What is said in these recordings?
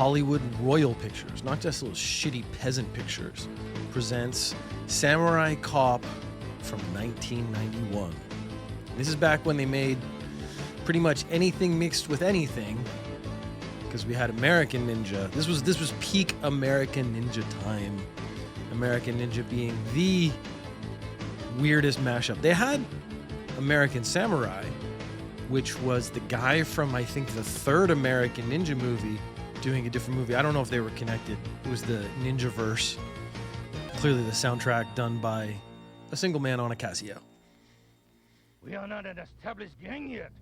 Hollywood Royal Pictures, not just little shitty peasant pictures, presents Samurai Cop from 1991. This is back when they made pretty much anything mixed with anything, because we had American Ninja. This was peak American Ninja time. American Ninja being the weirdest mashup. They had American Samurai, which was the guy from, I think, the third American Ninja movie doing a different movie. I don't know if they were connected. It was the Ninjaverse. Clearly the soundtrack done by a single man on a Casio. We are not an established gang yet.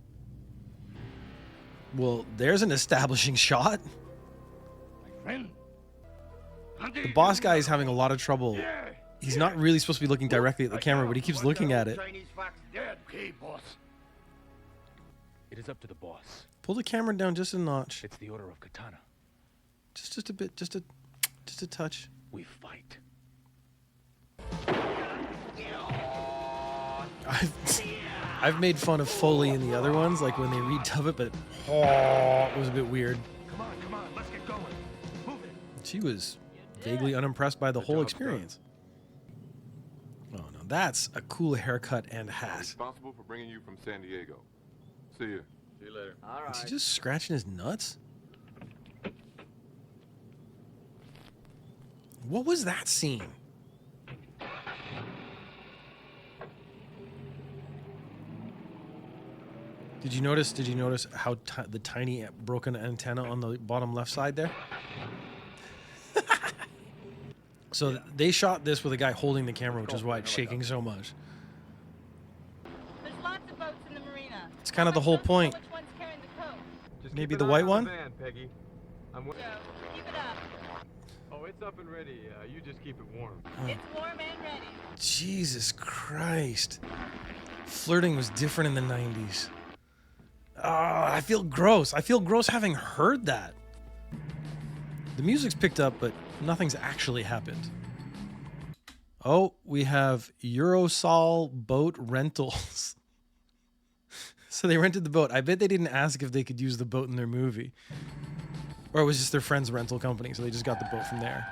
Well, there's an establishing shot. My friend. The boss guy is having a lot of trouble. He's not really supposed to be looking directly at the camera, but he keeps looking at it. Okay, boss. It is up to the boss. Pull the camera down just a notch. It's the order of Katana. Just a bit, just a touch. We fight. I've made fun of Foley in the other ones, like when they redub it, but it was a bit weird. Come on, let's get going. Move it. She was vaguely unimpressed by the whole experience. Oh no, that's a cool haircut and hat. Responsible for bringing you from San Diego. See you. See you later. All right. Is he just scratching his nuts? What was that scene? Did you notice how the tiny broken antenna on the bottom left side there? So they shot this with a guy holding the camera, which is why it's shaking so much. There's lots of boats in the marina. It's kind of the whole point. Which one's carrying the coat? Just Maybe keep the an eye white on one? van, Peggy. Joe, keep it up. Oh, it's up and ready. You just keep it warm. It's warm and ready. Jesus Christ. Flirting was different in the 90s. I feel gross. I feel gross having heard that. The music's picked up, but nothing's actually happened. Oh, we have Eurosol boat rentals. So they rented the boat. I bet they didn't ask if they could use the boat in their movie. Or it was just their friend's rental company, so they just got the boat from there.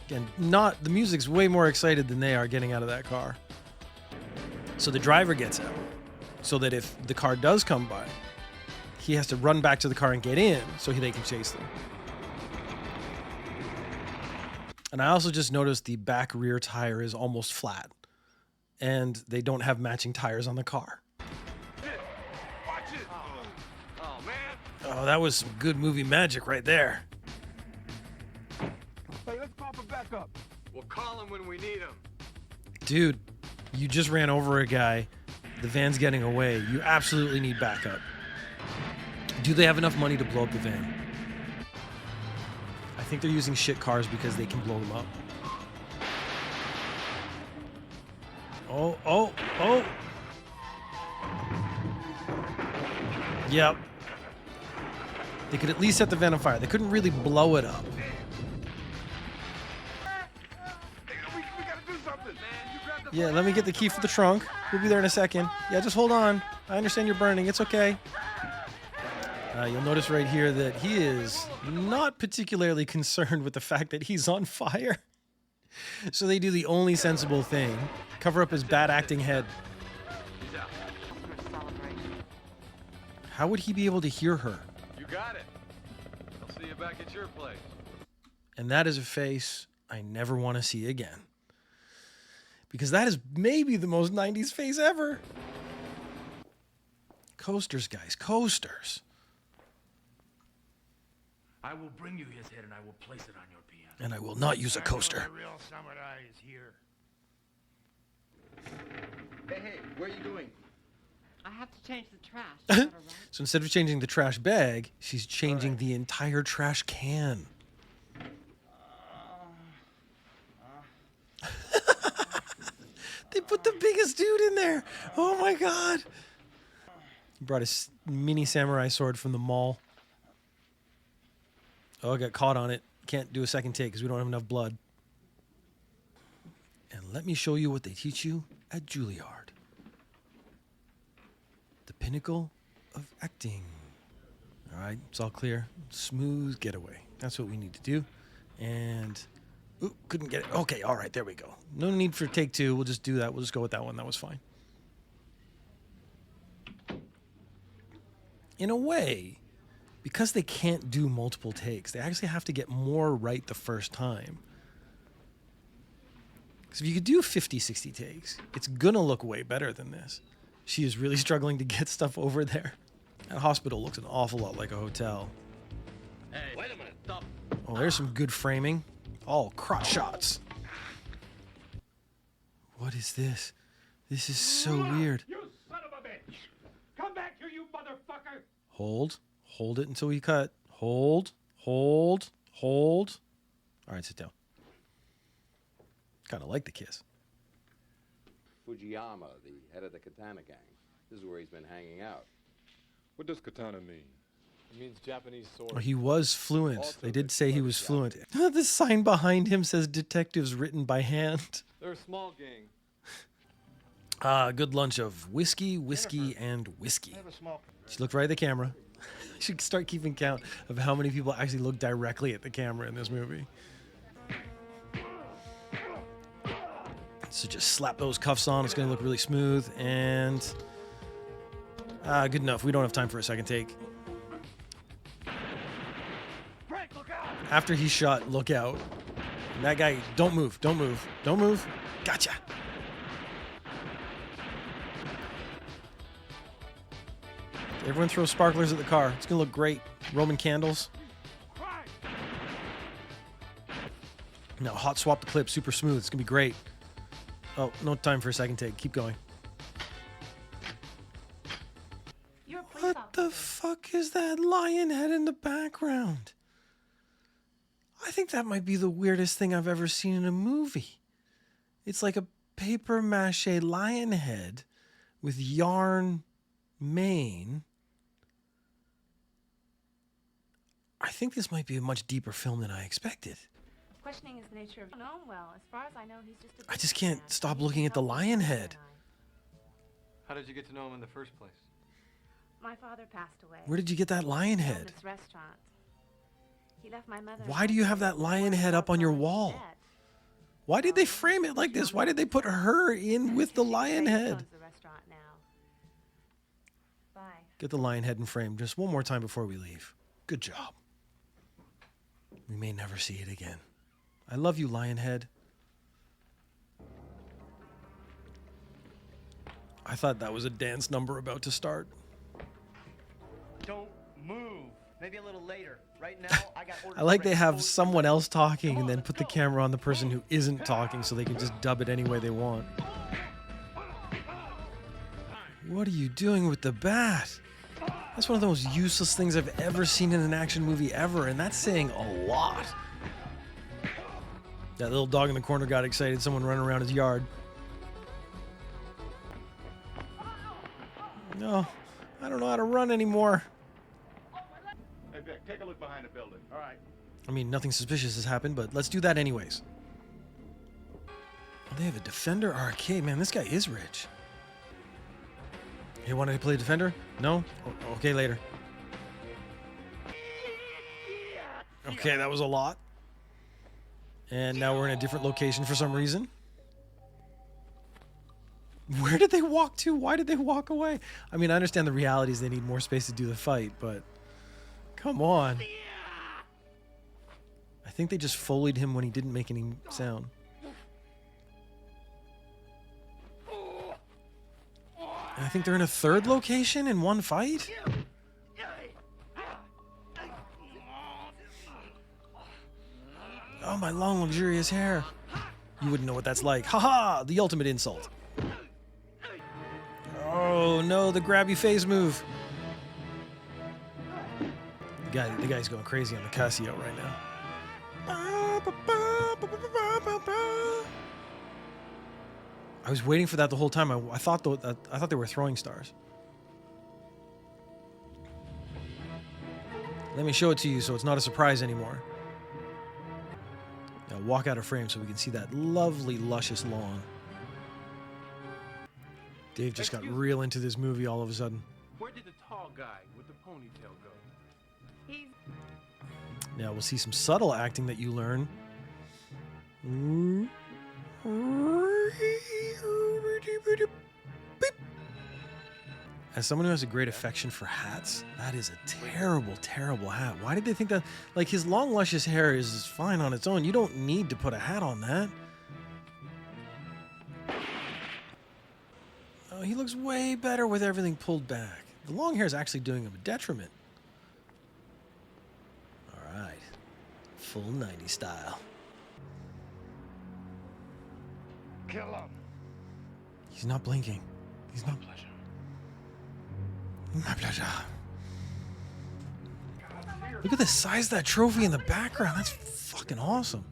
Again, the music's way more excited than they are getting out of that car. So the driver gets out, so that if the car does come by, he has to run back to the car and get in so they can chase them. And I also just noticed the back rear tire is almost flat, and they don't have matching tires on the car. Watch it. Oh, man. Oh, that was some good movie magic right there. Hey, let's call for backup. We'll call him when we need him. Dude, you just ran over a guy. The van's getting away. You absolutely need backup. Do they have enough money to blow up the van? I think they're using shit cars because they can blow them up. Oh. Yep. They could at least set the van on fire. They couldn't really blow it up. We gotta do something. Yeah, let me get the key for the trunk. We'll be there in a second. Yeah, just hold on. I understand you're burning. It's okay. You'll notice right here that he is not particularly concerned with the fact that he's on fire. So they do the only sensible thing. Cover up his bad acting head. How would he be able to hear her? You got it. I'll see you back at your place. And that is a face I never want to see again. Because that is maybe the most 90s face ever. Coasters, guys. Coasters. I will bring you his head and I will place it on your piano. And I will not use a coaster. The real samurai is here. Hey, where are you going? I have to change the trash. Is that all right? So instead of changing the trash bag, she's changing the entire trash can. They put the biggest dude in there. Oh my god. He brought his mini samurai sword from the mall. Oh, I got caught on it. Can't do a second take because we don't have enough blood. And let me show you what they teach you at Juilliard. The pinnacle of acting. All right, it's all clear. Smooth getaway. That's what we need to do. And, ooh, couldn't get it. Okay, all right, there we go. No need for take two. We'll just do that. We'll just go with that one. That was fine. In a way, because they can't do multiple takes, they actually have to get more right the first time. Because if you could do 50, 60 takes, it's going to look way better than this. She is really struggling to get stuff over there. That hospital looks an awful lot like a hotel. Hey, wait a minute. Stop. Oh, there's some good framing. All crotch shots. What is this? This is so weird. You son of a bitch! Come back here, you motherfucker! Hold. Hold it until we cut. Hold. Hold. Hold. All right, sit down. Kind of like the kiss. Fujiyama, the head of the Katana gang. This is where he's been hanging out. What does katana mean? It means Japanese sword. Oh, he was fluent. Also, They did the say he was blood fluent. The sign behind him says detectives written by hand. They're a small gang. Good lunch of whiskey, whiskey, and whiskey. She looked right at the camera. I should start keeping count of how many people actually look directly at the camera in this movie. So just slap those cuffs on. It's going to look really smooth. And good enough. We don't have time for a second take. Frank, look out! After he's shot, look out. And that guy, don't move, don't move, don't move. Gotcha. Everyone throw sparklers at the car. It's going to look great. Roman candles. Frank! Now, hot swap the clip. Super smooth. It's going to be great. Oh, no time for a second take. Keep going. You're a police What the fuck is that lion head in the background? I think that might be the weirdest thing I've ever seen in a movie. It's like a paper mache lion head with yarn mane. I think this might be a much deeper film than I expected. Questioning is the nature of... No, well, as far as I know, he's just a... I just can't stop looking at the lion head. How did you get to know him in the first place? My father passed away. Where did you get that lion He owned head? this restaurant. He left my mother... Why do you have that lion head up on your wall? Why did they frame it like this? Why did they put her in with the lion head? The restaurant now. Bye. Get the lion head in frame just one more time before we leave. Good job. We may never see it again. I love you, Lionhead. I thought that was a dance number about to start. Don't move. Maybe a little later. Right now, I got orders. I like they ready. have someone else talking and then put the camera on the person who isn't talking so they can just dub it any way they want. What are you doing with the bat? That's one of the most useless things I've ever seen in an action movie ever, and that's saying a lot. That little dog in the corner got excited. Someone running around his yard. No, I don't know how to run anymore. Hey, Vic, take a look behind the building. All right. I mean, nothing suspicious has happened, but let's do that anyways. Oh, they have a Defender arcade. Man, this guy is rich. You wanted to play Defender? No? Okay, later. Okay, that was a lot. And now we're in a different location for some reason. Where did they walk to? Why did they walk away? I mean, I understand the reality is they need more space to do the fight, but come on. I think they just Foleyed him when he didn't make any sound. And I think they're in a third location in one fight? Oh, my long, luxurious hair. You wouldn't know what that's like. Haha, the ultimate insult. Oh, no, the grabby face move. The guy's going crazy on the Casio right now. I was waiting for that the whole time. I thought they were throwing stars. Let me show it to you so it's not a surprise anymore. Now walk out of frame so we can see that lovely, luscious lawn. Dave just got real into this movie all of a sudden. Where did the tall guy with the ponytail go? He's Now we'll see some subtle acting that you learn. As someone who has a great affection for hats, that is a terrible, terrible hat. Why did they think that? Like, his long, luscious hair is fine on its own. You don't need to put a hat on that. Oh, he looks way better with everything pulled back. The long hair is actually doing him a detriment. All right. Full 90s style. Kill him. He's not blinking. He's not. My pleasure. Look at the size of that trophy in the background. That's fucking awesome.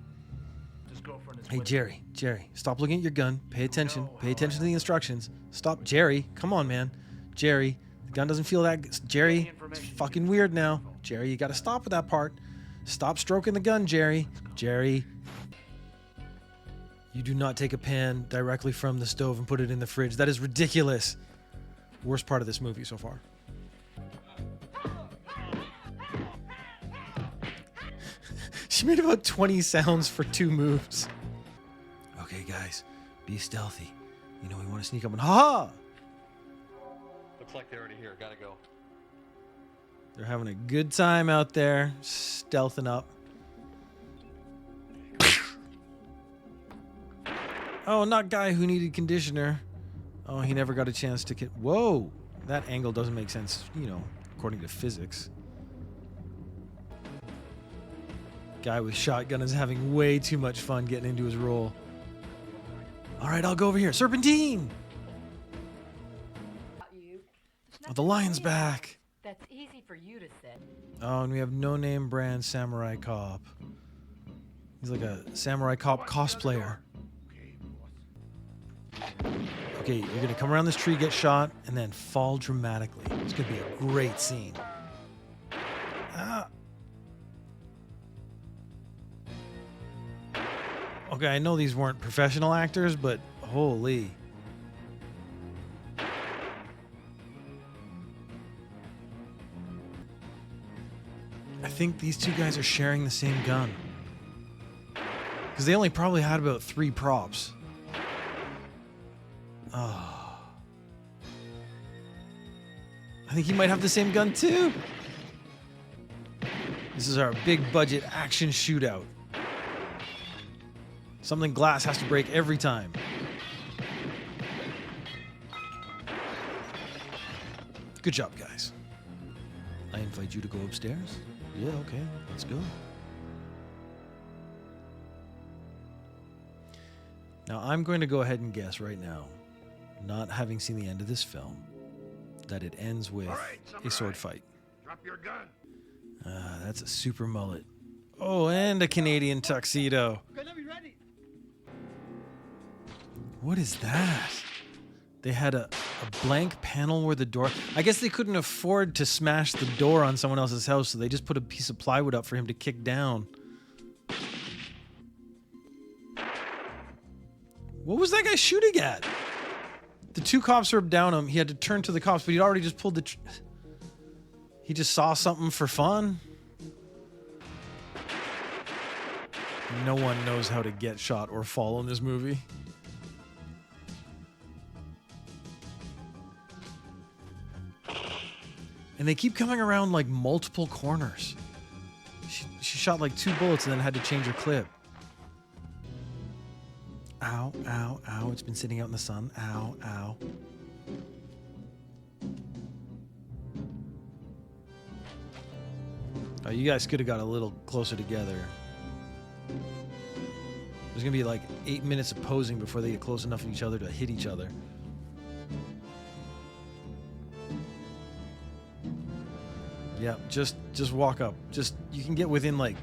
Hey, Jerry, stop looking at your gun. Pay attention. Pay attention to the instructions. Stop, Jerry. Come on, man. Jerry, the gun doesn't feel that good. Jerry, it's fucking weird now. Jerry, you gotta stop with that part. Stop stroking the gun, Jerry. Jerry. You do not take a pan directly from the stove and put it in the fridge. That is ridiculous. Worst part of this movie so far. She made about 20 sounds for 2 moves. Okay, guys, be stealthy. You know we want to sneak up and ha! Looks like they're already here. Gotta go. They're having a good time out there, stealthing up. Oh, not guy who needed conditioner. Oh, he never got a chance to get. Whoa! That angle doesn't make sense, you know, according to physics. Guy with shotgun is having way too much fun getting into his role. All right, I'll go over here. Serpentine! Oh, the lion's back. That's easy for you to say. Oh, and we have no-name brand Samurai Cop. He's like a Samurai Cop cosplayer. Okay, you're gonna come around this tree, get shot, and then fall dramatically. It's gonna be a great scene. Ah. Okay, I know these weren't professional actors, but holy. I think these two guys are sharing the same gun. Because they only probably had about 3 props. Oh. I think he might have the same gun too. This is our big budget action shootout. Something glass has to break every time. Good job, guys. I invite you to go upstairs. Yeah, okay, let's go. Now, I'm going to go ahead and guess right now, not having seen the end of this film, that it ends with a sword fight. Drop your gun. That's a super mullet. Oh, and a Canadian tuxedo. What is that? They had a blank panel where the door... I guess they couldn't afford to smash the door on someone else's house, so they just put a piece of plywood up for him to kick down. What was that guy shooting at? The 2 cops were down him. He had to turn to the cops, but he'd already just pulled the... He just saw something for fun. No one knows how to get shot or fall in this movie. And they keep coming around like multiple corners. She shot like 2 bullets and then had to change her clip. Ow, ow, ow. It's been sitting out in the sun. Ow, ow. Oh, you guys could have got a little closer together. There's going to be like 8 minutes of posing before they get close enough to each other to hit each other. Yeah, just walk up. You can get within like...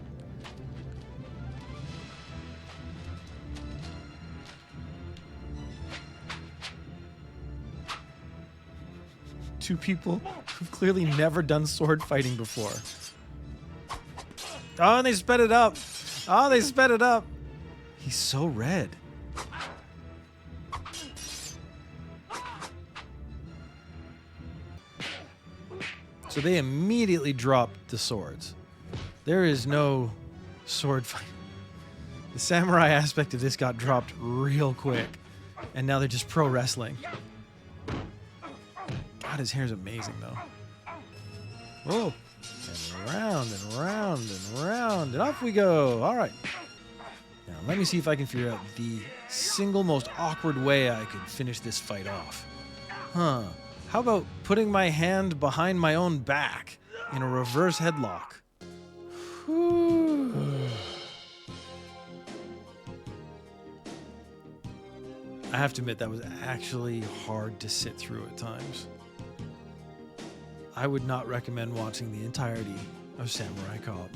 Two people who've clearly never done sword fighting before. Oh, and they sped it up. Oh, they sped it up. He's so red. So they immediately dropped the swords. There is no sword fight. The samurai aspect of this got dropped real quick. And now they're just pro wrestling. God, his hair's amazing, though. Oh, and round and round and round, and off we go. All right. Now, let me see if I can figure out the single most awkward way I could finish this fight off. How about putting my hand behind my own back in a reverse headlock? Whew. I have to admit, that was actually hard to sit through at times. I would not recommend watching the entirety of Samurai Cop.